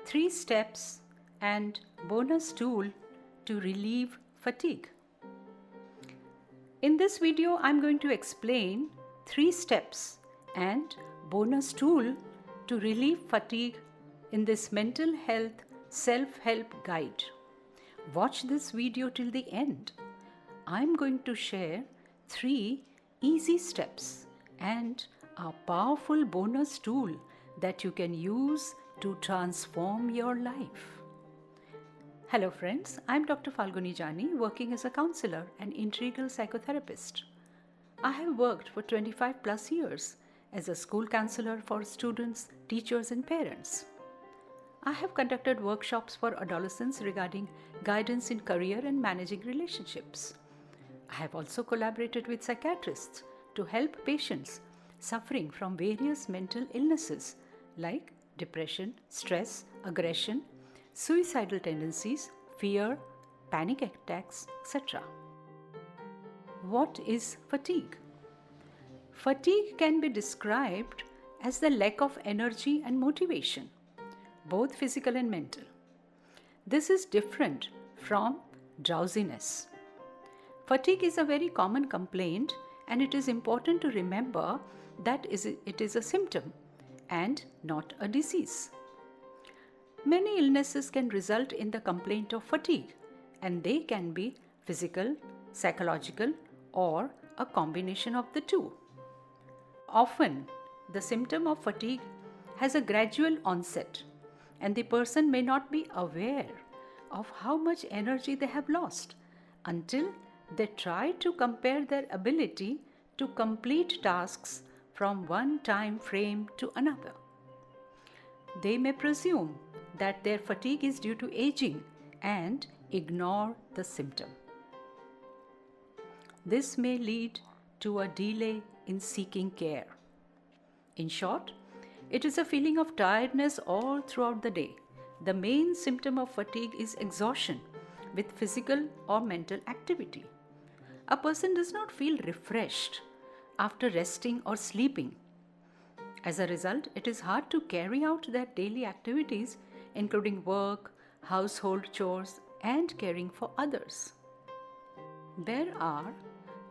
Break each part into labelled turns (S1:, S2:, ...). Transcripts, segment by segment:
S1: 3 steps and bonus tool to relieve fatigue. In this video, I'm going to explain 3 steps and bonus tool to relieve fatigue in this mental health self-help guide. Watch this video till the end. I'm going to share 3 easy steps and a powerful bonus tool that you can use to transform your life. Hello friends, I'm Dr. Falguni Jani, working as a counselor and integral psychotherapist. I have worked for 25 plus years as a school counselor for students, teachers and parents. I have conducted workshops for adolescents regarding guidance in career and managing relationships. I have also collaborated with psychiatrists to help patients suffering from various mental illnesses like depression, stress, aggression, suicidal tendencies, fear, panic attacks, etc. What is fatigue? Fatigue can be described as the lack of energy and motivation, both physical and mental. This is different from drowsiness. Fatigue is a very common complaint, and it is important to remember that it is a symptom and not a disease. Many illnesses can result in the complaint of fatigue, and they can be physical, psychological, or a combination of the two. Often, the symptom of fatigue has a gradual onset, and the person may not be aware of how much energy they have lost until they try to compare their ability to complete tasks from one time frame to another. They may presume that their fatigue is due to aging and ignore the symptom. This may lead to a delay in seeking care. In short, it is a feeling of tiredness all throughout the day. The main symptom of fatigue is exhaustion with physical or mental activity. A person does not feel refreshed after resting or sleeping. As a result, it is hard to carry out their daily activities, including work, household chores, and caring for others. There are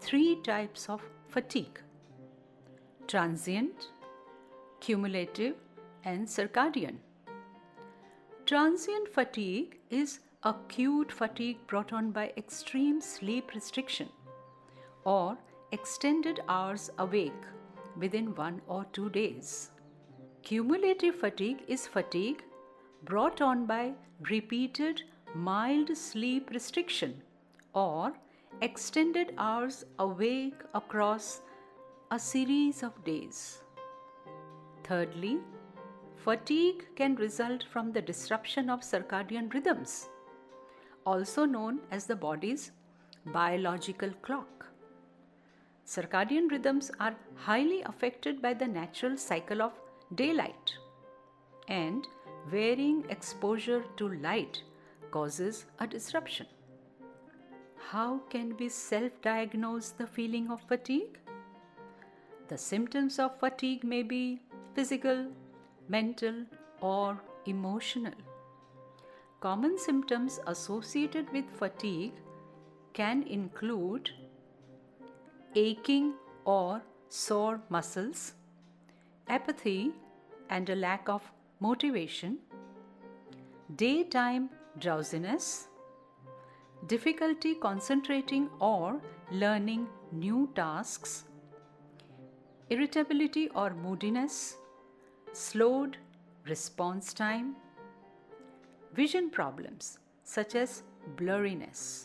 S1: 3 types of fatigue: transient, cumulative, and circadian. Transient fatigue is acute fatigue brought on by extreme sleep restriction or extended hours awake within 1 or 2 days. Cumulative fatigue is fatigue brought on by repeated mild sleep restriction or extended hours awake across a series of days. Thirdly, fatigue can result from the disruption of circadian rhythms, also known as the body's biological clock. Circadian rhythms are highly affected by the natural cycle of daylight, and varying exposure to light causes a disruption. How can we self-diagnose the feeling of fatigue? The symptoms of fatigue may be physical, mental, or emotional. Common symptoms associated with fatigue can include aching or sore muscles, apathy and a lack of motivation, daytime drowsiness, difficulty concentrating or learning new tasks, irritability or moodiness, slowed response time, vision problems such as blurriness.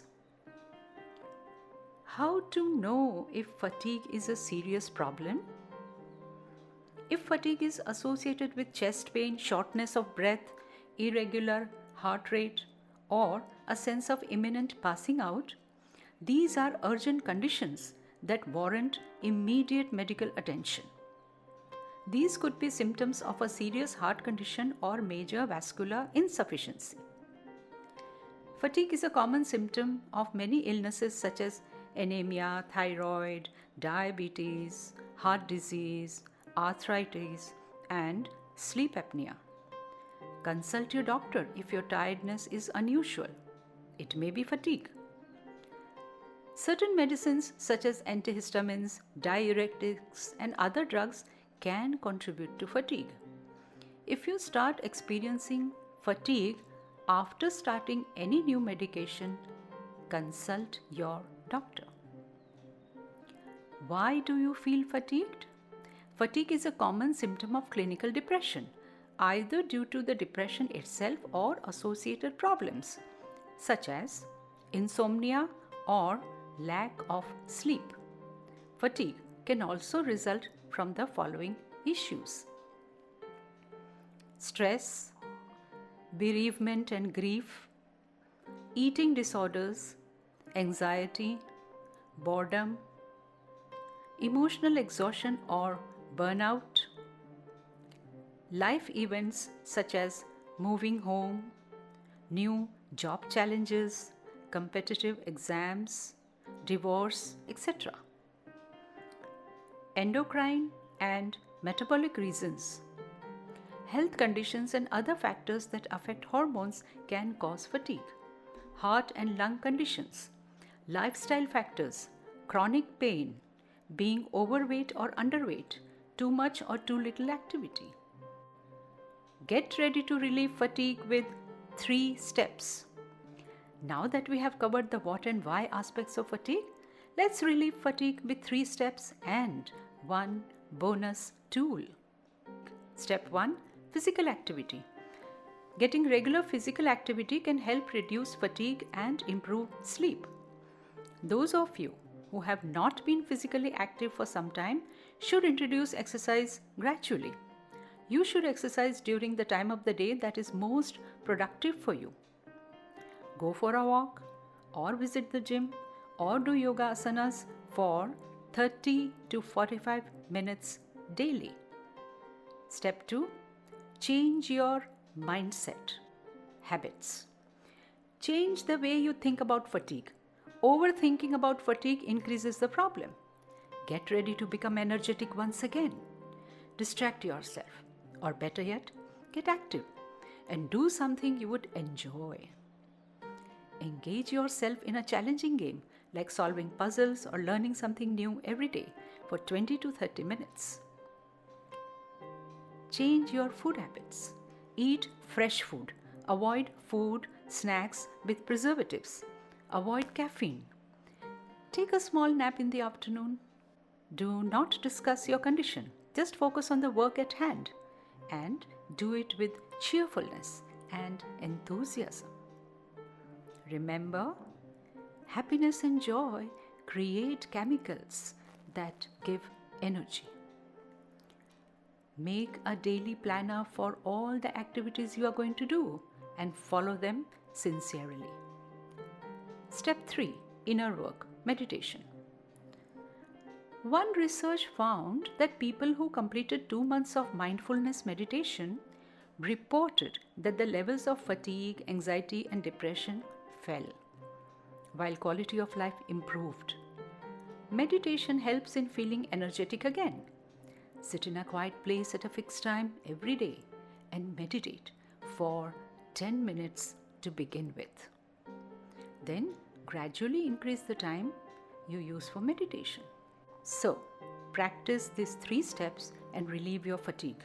S1: How to know if fatigue is a serious problem? If fatigue is associated with chest pain, shortness of breath, irregular heart rate, or a sense of imminent passing out, these are urgent conditions that warrant immediate medical attention. These could be symptoms of a serious heart condition or major vascular insufficiency. Fatigue is a common symptom of many illnesses such as anemia, thyroid, diabetes, heart disease, arthritis, and sleep apnea. Consult your doctor if your tiredness is unusual. It may be fatigue. Certain medicines such as antihistamines, diuretics, and other drugs can contribute to fatigue. If you start experiencing fatigue after starting any new medication, consult your doctor. Why do you feel fatigued? Fatigue is a common symptom of clinical depression, either due to the depression itself or associated problems, such as insomnia or lack of sleep. Fatigue can also result from the following issues: stress, bereavement and grief, eating disorders, anxiety, boredom, emotional exhaustion or burnout, life events such as moving home, new job challenges, competitive exams, divorce, etc. Endocrine and metabolic reasons. Health conditions and other factors that affect hormones can cause fatigue. Heart and lung conditions, lifestyle factors, chronic pain, being overweight or underweight, too much or too little activity. Get ready to relieve fatigue with 3 steps. Now that we have covered the what and why aspects of fatigue, let's relieve fatigue with 3 steps and 1 bonus tool. Step 1. Physical activity. Getting regular physical activity can help reduce fatigue and improve sleep. Those of you who have not been physically active for some time should introduce exercise gradually. You should exercise during the time of the day that is most productive for you. Go for a walk or visit the gym or do yoga asanas for 30 to 45 minutes daily. Step 2. Change your mindset, habits. Change the way you think about fatigue. Overthinking about fatigue increases the problem. Get ready to become energetic once again. Distract yourself, or better yet, get active and do something you would enjoy. Engage yourself in a challenging game like solving puzzles or learning something new every day for 20 to 30 minutes. Change your food habits. Eat fresh food. Avoid food, snacks with preservatives. Avoid caffeine. Take a small nap in the afternoon. Do not discuss your condition. Just focus on the work at hand and do it with cheerfulness and enthusiasm. Remember, happiness and joy create chemicals that give energy. Make a daily planner for all the activities you are going to do and follow them sincerely. Step 3. Inner work, meditation. One research found that people who completed 2 months of mindfulness meditation reported that the levels of fatigue, anxiety, and depression fell, while quality of life improved. Meditation helps in feeling energetic again. Sit in a quiet place at a fixed time every day and meditate for 10 minutes to begin with. Then gradually increase the time you use for meditation. So, practice these 3 steps and relieve your fatigue.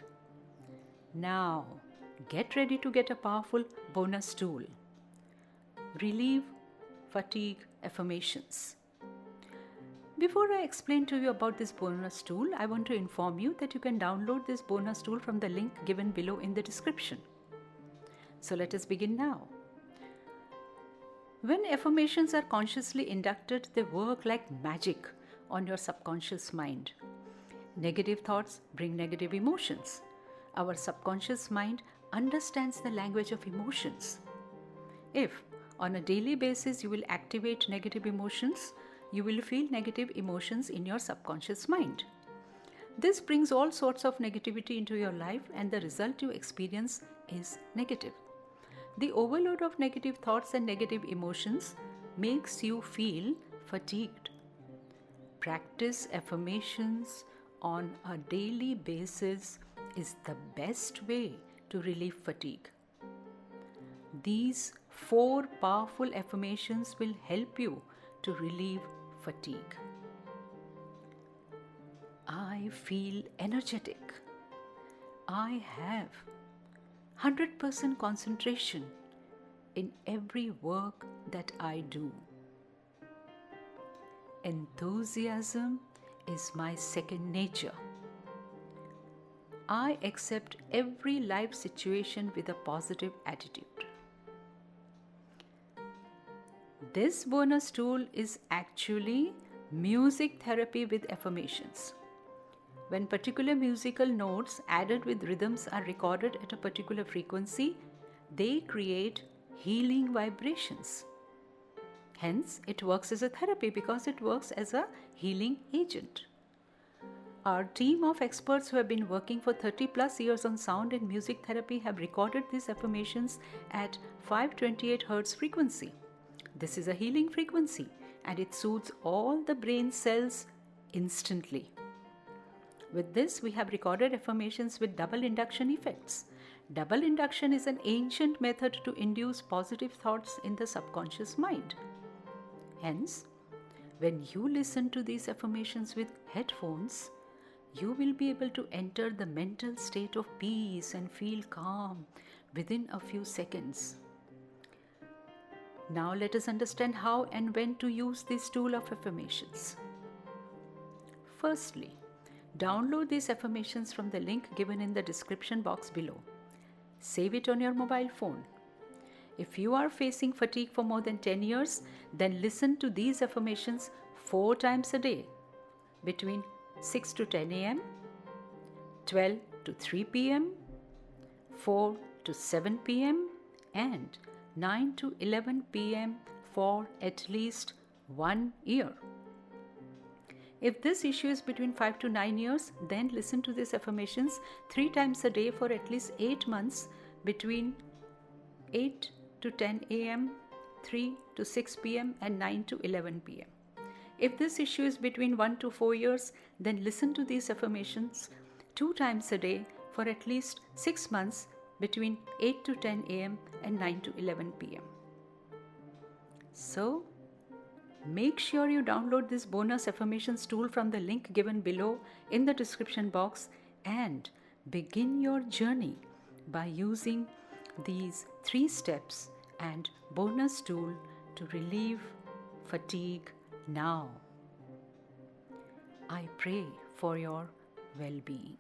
S1: Now, get ready to get a powerful bonus tool. Relieve fatigue affirmations. Before I explain to you about this bonus tool, I want to inform you that you can download this bonus tool from the link given below in the description. So let us begin now. When affirmations are consciously inducted, they work like magic on your subconscious mind. Negative thoughts bring negative emotions. Our subconscious mind understands the language of emotions. If on a daily basis you will activate negative emotions, you will feel negative emotions in your subconscious mind. This brings all sorts of negativity into your life and the result you experience is negative. The overload of negative thoughts and negative emotions makes you feel fatigued. Practice affirmations on a daily basis is the best way to relieve fatigue. These 4 powerful affirmations will help you to relieve fatigue. I feel energetic. I have 100% concentration in every work that I do. Enthusiasm is my second nature. I accept every life situation with a positive attitude. This bonus tool is actually music therapy with affirmations. When particular musical notes added with rhythms are recorded at a particular frequency, they create healing vibrations. Hence, it works as a therapy because it works as a healing agent. Our team of experts who have been working for 30 plus years on sound and music therapy have recorded these affirmations at 528 Hz frequency. This is a healing frequency and it soothes all the brain cells instantly. With this, we have recorded affirmations with double induction effects. Double induction is an ancient method to induce positive thoughts in the subconscious mind. Hence, when you listen to these affirmations with headphones, you will be able to enter the mental state of peace and feel calm within a few seconds. Now let us understand how and when to use this tool of affirmations. Firstly, download these affirmations from the link given in the description box below. Save it on your mobile phone. If you are facing fatigue for more than 10 years, then listen to these affirmations 4 times a day between 6 to 10 a.m., 12 to 3 p.m., 4 to 7 p.m. and 9 to 11 p.m. for at least 1 year. If this issue is between 5 to 9 years, then listen to these affirmations 3 times a day for at least 8 months between 8 to 10 a.m., 3 to 6 p.m. and 9 to 11 p.m. If this issue is between 1 to 4 years, then listen to these affirmations 2 times a day for at least 6 months between 8 to 10 a.m. and 9 to 11 p.m. So, make sure you download this bonus affirmations tool from the link given below in the description box and begin your journey by using these 3 steps and bonus tool to relieve fatigue now. I pray for your well-being.